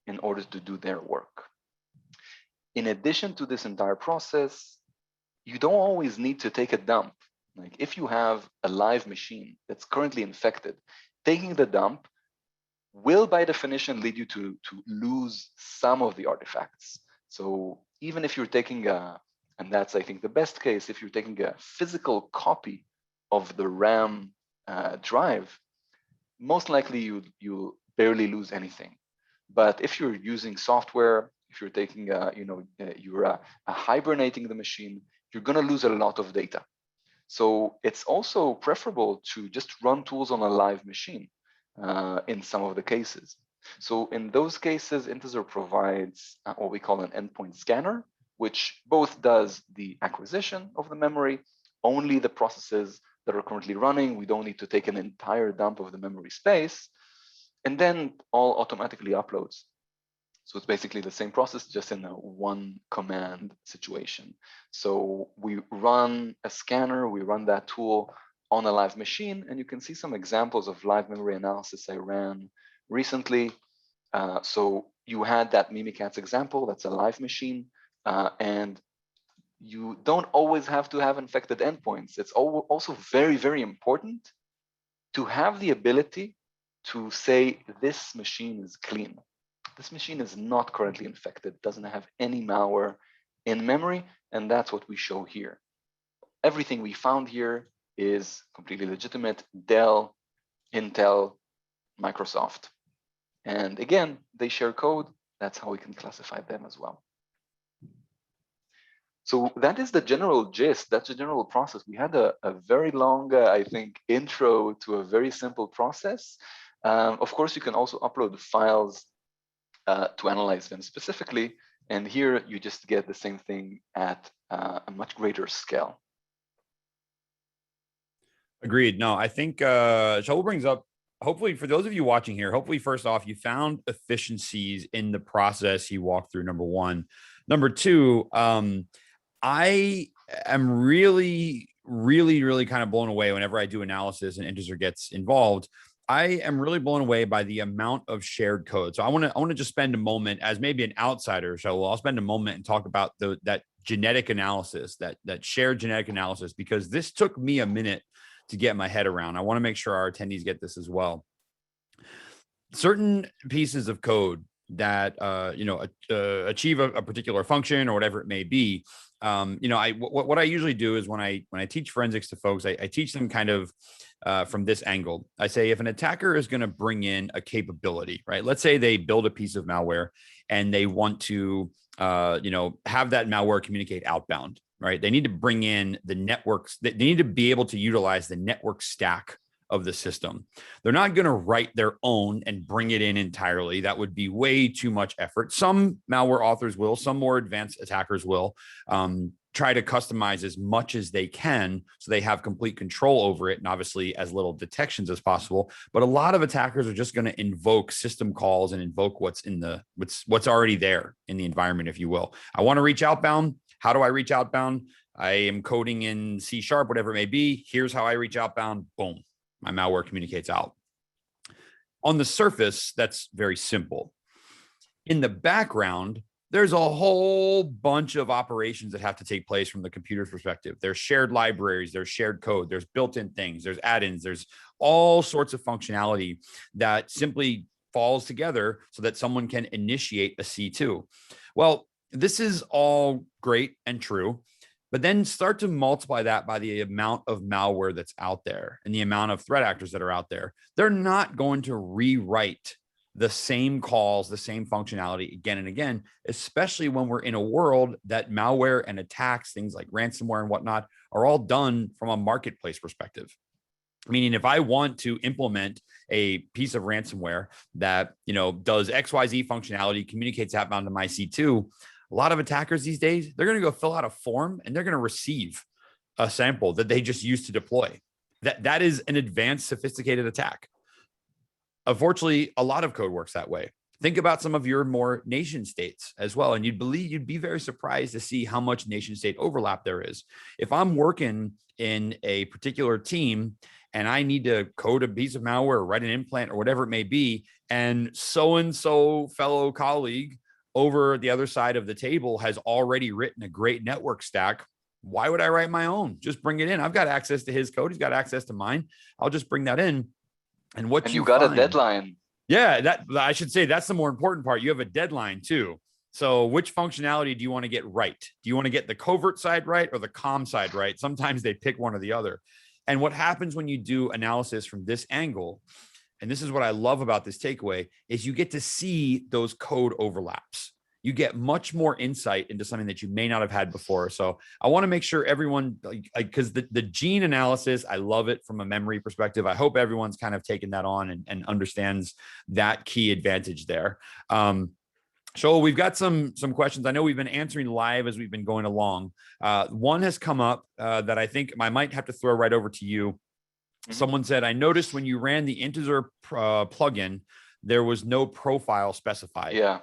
in order to do their work. In addition to this entire process, you don't always need to take a dump. Like if you have a live machine that's currently infected, taking the dump will by definition lead you to lose some of the artifacts. So even if you're taking and that's I think the best case, if you're taking a physical copy of the RAM drive, most likely you'll barely lose anything. But if you're using software, if you're taking, you're hibernating the machine, you're going to lose a lot of data. So it's also preferable to just run tools on a live machine in some of the cases. So in those cases, Intezer provides what we call an endpoint scanner, which both does the acquisition of the memory, only the processes that are currently running. We don't need to take an entire dump of the memory space. And then all automatically uploads. So it's basically the same process, just in a one command situation. So we run a scanner, we run that tool on a live machine, and you can see some examples of live memory analysis I ran recently. So you had that Mimikatz example, that's a live machine, and you don't always have to have infected endpoints. It's also very, very important to have the ability to say this machine is clean. This machine is not currently infected, doesn't have any malware in memory, and that's what we show here. Everything we found here is completely legitimate. Dell Intel, Microsoft. And again, they share code. That's how we can classify them as well. So that is the general gist. That's the general process. We had a very long, I think, intro to a very simple process. Of course, you can also upload files to analyze them specifically. And here you just get the same thing at a much greater scale. Agreed. No, I think Shaul brings up, hopefully for those of you watching here, hopefully first off, you found efficiencies in the process he walked through, number one. Number two, I am really kind of blown away whenever I do analysis and Intezer gets involved. I am really blown away by the amount of shared code. So I want to just spend a moment as maybe an outsider. So I'll spend a moment and talk about that genetic analysis, that shared genetic analysis, because this took me a minute to get my head around. I want to make sure our attendees get this as well. Certain pieces of code that achieve a particular function or whatever it may be. What I usually do is when I teach forensics to folks, I teach them kind of from this angle. I say, if an attacker is going to bring in a capability, right? Let's say they build a piece of malware and they want to, have that malware communicate outbound, right? They need to bring in the networks. They need to be able to utilize the network stack of the system. They're not going to write their own and bring it in entirely. That would be way too much effort. Some malware authors will, some more advanced attackers will try to customize as much as they can so they have complete control over it, and obviously as little detections as possible. But a lot of attackers are just going to invoke system calls and invoke what's already there in the environment, if you will. I want to reach outbound. How do I reach outbound? I am coding in C#, whatever it may be. Here's how I reach outbound. Boom. My malware communicates out. On the surface, that's very simple. In the background, there's a whole bunch of operations that have to take place from the computer's perspective. There's shared libraries, there's shared code, there's built-in things, there's add-ins, there's all sorts of functionality that simply falls together so that someone can initiate a C2. Well, this is all great and true, but then start to multiply that by the amount of malware that's out there and the amount of threat actors that are out there. They're not going to rewrite the same calls, the same functionality again and again, especially when we're in a world that malware and attacks, things like ransomware and whatnot, are all done from a marketplace perspective. Meaning, if I want to implement a piece of ransomware that, does XYZ functionality, communicates outbound to my C2, a lot of attackers these days, they're going to go fill out a form and they're going to receive a sample that they just used to deploy. That is an advanced, sophisticated attack. Unfortunately, a lot of code works that way. Think about some of your more nation states as well. And you'd be very surprised to see how much nation state overlap there is. If I'm working in a particular team and I need to code a piece of malware or write an implant or whatever it may be, and so fellow colleague over the other side of the table has already written a great network stack, why would I write my own? Just bring it in. I've got access to his code. He's got access to mine. I'll just bring that in. And you got find, a deadline. Yeah, that I should say that's the more important part. You have a deadline too. So which functionality do you want to get right? Do you want to get the covert side right or the comm side right? Sometimes they pick one or the other. And what happens when you do analysis from this angle, and this is what I love about this takeaway, is you get to see those code overlaps. You get much more insight into something that you may not have had before. So I want to make sure everyone, because the gene analysis, I love it from a memory perspective. I hope everyone's kind of taken that on and understands that key advantage there. Shaul, we've got some questions. I know we've been answering live as we've been going along. One has come up that I think I might have to throw right over to you. Mm-hmm. Someone said, I noticed when you ran the Intezer plugin, there was no profile specified. Yeah.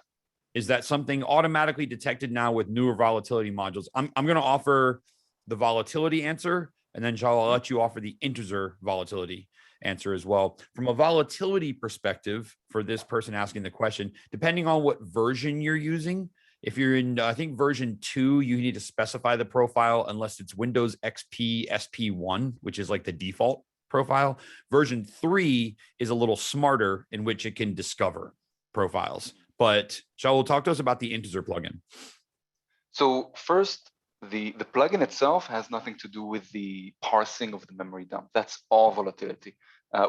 Is that something automatically detected now with newer volatility modules? I'm going to offer the volatility answer, and then Shaul, I'll let you offer the Intezer volatility answer as well. From a volatility perspective, for this person asking the question, depending on what version you're using, if you're in, I think version 2, you need to specify the profile unless it's Windows XP SP1, which is like the default profile. Version 3 is a little smarter in which it can discover profiles. But Shaul, talk to us about the Intezer plugin. So first, The plugin itself has nothing to do with the parsing of the memory dump. That's all Volatility.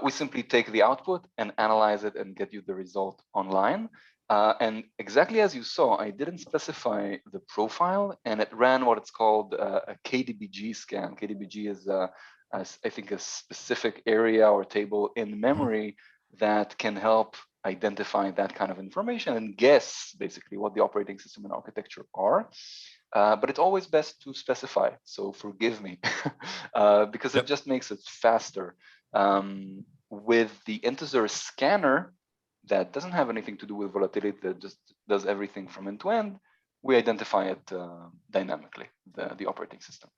We simply take the output and analyze it and get you the result online. And exactly as you saw, I didn't specify the profile, and it ran what it's called a KDBG scan. KDBG is, I think, a specific area or table in memory that can help identify that kind of information and guess basically what the operating system and architecture are. But it's always best to specify. So forgive me, because it just makes it faster. With the Intezer scanner, that doesn't have anything to do with volatility, that just does everything from end to end, we identify it dynamically, the operating system.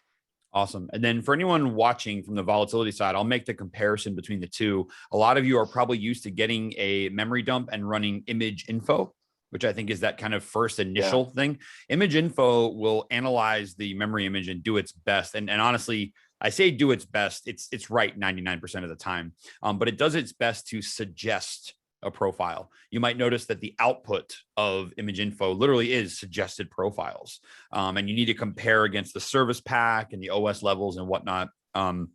Awesome. And then for anyone watching from the volatility side, I'll make the comparison between the two. A lot of you are probably used to getting a memory dump and running image info, which I think is that kind of first initial thing. Image info will analyze the memory image and do its best. And honestly, I say do its best. It's right 99% of the time, but it does its best to suggest a profile. You might notice that the output of image info literally is suggested profiles. And you need to compare against the service pack and the OS levels and whatnot. And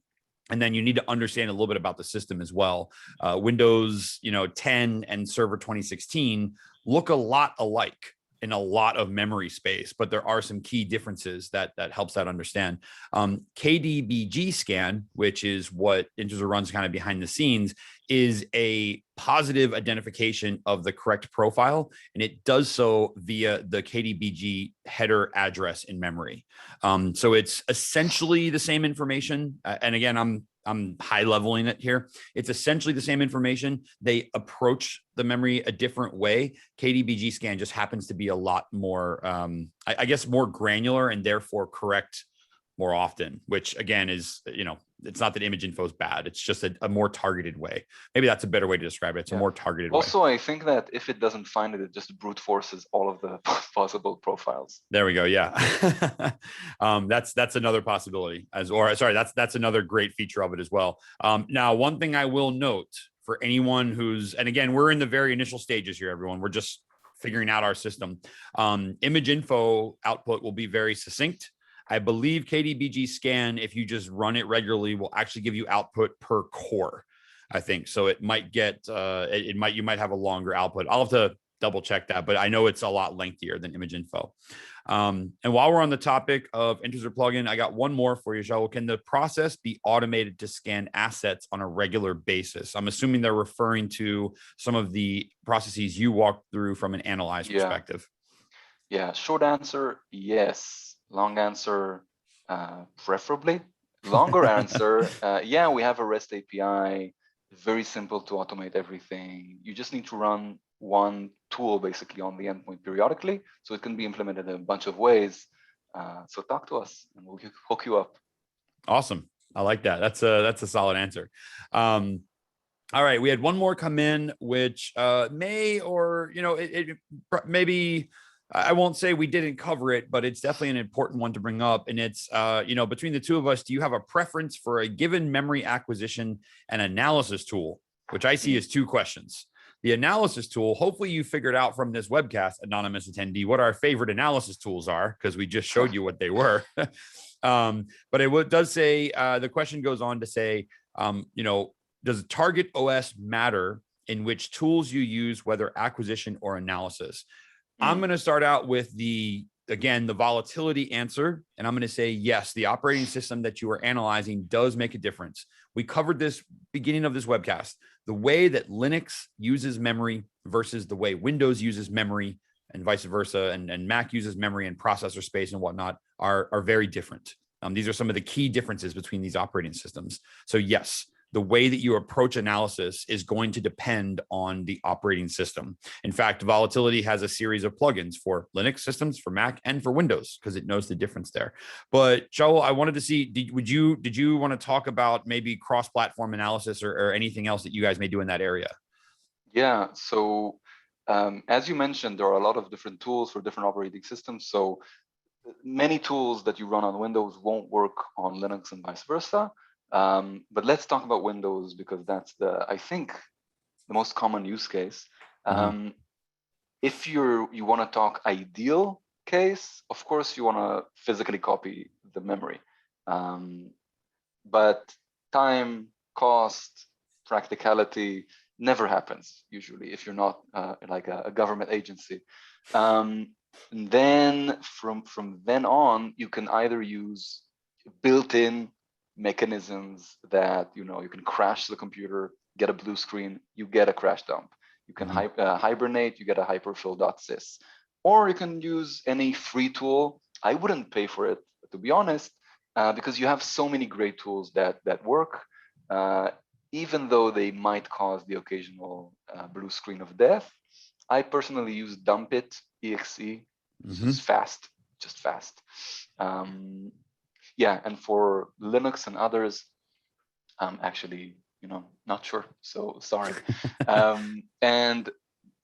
then you need to understand a little bit about the system as well. Windows, 10 and Server 2016 look a lot alike in a lot of memory space, but there are some key differences that helps that understand. KDBG scan, which is what Intezer runs kind of behind the scenes, is a positive identification of the correct profile, and it does so via the KDBG header address in memory. So it's essentially the same information. And again, I'm high leveling it here. It's essentially the same information. They approach the memory a different way. KDBG scan just happens to be a lot more, I guess, more granular and therefore correct more often, which again is, it's not that image info is bad. It's just a more targeted way. Maybe that's a better way to describe it. It's a more targeted way. Also, I think that if it doesn't find it, it just brute forces all of the possible profiles. There we go. Yeah. That's another possibility that's another great feature of it as well. Now, one thing I will note for anyone and again, we're in the very initial stages here, everyone. We're just figuring out our system. Image info output will be very succinct. I believe KDBG scan, if you just run it regularly, will actually give you output per core, I think. So it might get, you might have a longer output. I'll have to double check that, but I know it's a lot lengthier than image info. And while we're on the topic of Intezer plugin, I got one more for you, Shaul. Can the process be automated to scan assets on a regular basis? I'm assuming they're referring to some of the processes you walked through from an analyze perspective. Yeah, short answer, yes. Long answer, preferably. Longer answer, we have a REST API, very simple to automate everything. You just need to run one tool basically on the endpoint periodically, so it can be implemented in a bunch of ways. So talk to us and we'll hook you up. Awesome. I like that. That's a solid answer. All right, we had one more come in, which maybe I won't say we didn't cover it, but it's definitely an important one to bring up. And it's, between the two of us, do you have a preference for a given memory acquisition and analysis tool, which I see as two questions. The analysis tool, hopefully you figured out from this webcast, anonymous attendee, what our favorite analysis tools are, because we just showed you what they were. But it does say, the question goes on to say, does target OS matter in which tools you use, whether acquisition or analysis? I'm going to start out with the volatility answer, and I'm going to say, yes, the operating system that you are analyzing does make a difference. We covered this beginning of this webcast. The way that Linux uses memory versus the way Windows uses memory and vice versa, and Mac uses memory and processor space and whatnot are very different. These are some of the key differences between these operating systems. So yes, the way that you approach analysis is going to depend on the operating system. In fact, Volatility has a series of plugins for Linux systems, for Mac, and for Windows, because it knows the difference there. But Shaul, I wanted to see, did you want to talk about maybe cross-platform analysis or anything else that you guys may do in that area? Yeah, so as you mentioned, there are a lot of different tools for different operating systems. So many tools that you run on Windows won't work on Linux and vice versa. But let's talk about Windows, because that's I think the most common use case. If you want to talk ideal case, of course, you want to physically copy the memory. But time, cost, practicality never happens usually if you're not like a government agency. And then from then on, you can either use built-in mechanisms that you can crash the computer, get a blue screen, you get a crash dump. You can hibernate, you get a hyperfill.sys. Or you can use any free tool. I wouldn't pay for it, to be honest, because you have so many great tools that work, even though they might cause the occasional blue screen of death. I personally use dumpit exe. This is fast, just fast. Yeah, and for Linux and others, I'm actually not sure, so sorry. And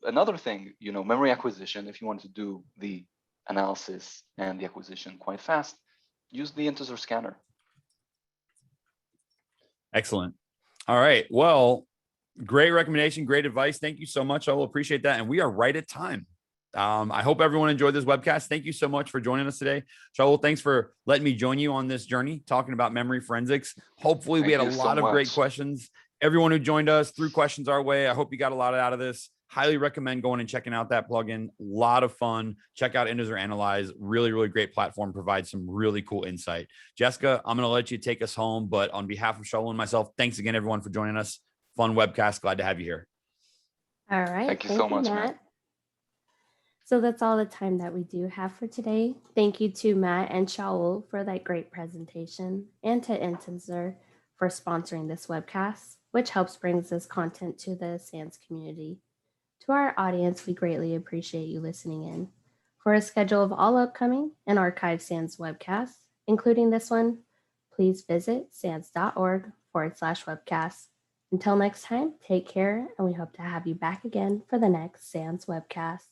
another thing, memory acquisition, if you want to do the analysis and the acquisition quite fast, use the Intezer scanner. Excellent. All right. Well, great recommendation, great advice. Thank you so much. I will appreciate that. And we are right at time. I hope everyone enjoyed this webcast. Thank you so much for joining us today. Shaul, thanks for letting me join you on this journey, talking about memory forensics. Hopefully we had a lot of great questions. Everyone who joined us threw questions our way. I hope you got a lot out of this. Highly recommend going and checking out that plugin. A lot of fun. Check out Intezer Analyze. Really, really great platform. Provides some really cool insight. Jessica, I'm going to let you take us home. But on behalf of Shaul and myself, thanks again, everyone, for joining us. Fun webcast. Glad to have you here. All right. Thank you so much, Matt. So that's all the time that we do have for today. Thank you to Matt and Shaul for that great presentation, and to Intezer for sponsoring this webcast, which helps bring this content to the SANS community. To our audience, we greatly appreciate you listening in. For a schedule of all upcoming and archived SANS webcasts, including this one, please visit sans.org/webcast. Until next time, take care, and we hope to have you back again for the next SANS webcast.